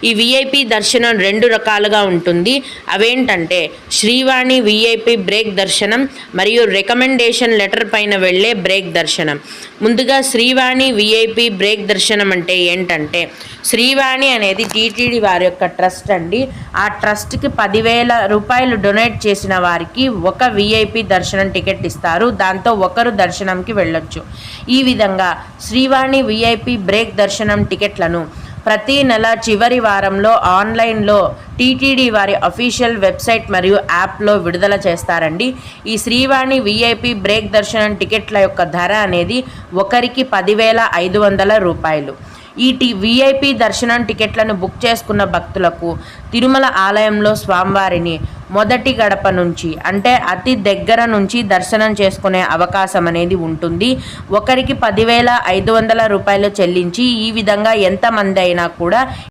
ఈ విఐపి దర్శనం 2 రకాలుగా ఉంటుంది. అవేంటంటే శ్రీవాణి విఐపి బ్రేక్ దర్శనం మరియు రికమెండేషన్ లెటర్ పైన వెళ్ళే బ్రేక్ దర్శనం. ముందుగా శ్రీవాణి విఐపి బ్రేక్ దర్శనం అంటే ఏంటంటే, శ్రీవాణి అనేది టీటీడీ వారి యొక్క ట్రస్ట్ అండి. ఆ ట్రస్ట్కి 10,000 రూపాయలు డొనేట్ చేసిన వారికి ఒక విఐపి దర్శనం టికెట్ ఇస్తారు. దాంతో ఒకరు దర్శనంకి వెళ్ళొచ్చు. ఈ విధంగా శ్రీవాణి విఐపి బ్రేక్ దర్శనం టికెట్లను ప్రతి నెల చివరి వారంలో ఆన్లైన్లో టీటీడీ వారి అఫీషియల్ వెబ్సైట్ మరియు యాప్లో విడుదల చేస్తారండి. ఈ శ్రీవాణి విఐపి బ్రేక్ దర్శనం టికెట్ల యొక్క ధర అనేది ఒకరికి 10,500 రూపాయలు. ఈ విఐపి దర్శనం టికెట్లను బుక్ చేసుకున్న భక్తులకు తిరుమల ఆలయంలో స్వామివారిని మొదటి గడప నుంచి అంటే అతి దగ్గర నుంచి దర్శనం చేసుకునే అవకాశం అనేది ఉంటుంది. ఒకరికి 10,500 రూపాయలు చెల్లించి ఈ విధంగా ఎంతమంది అయినా కూడా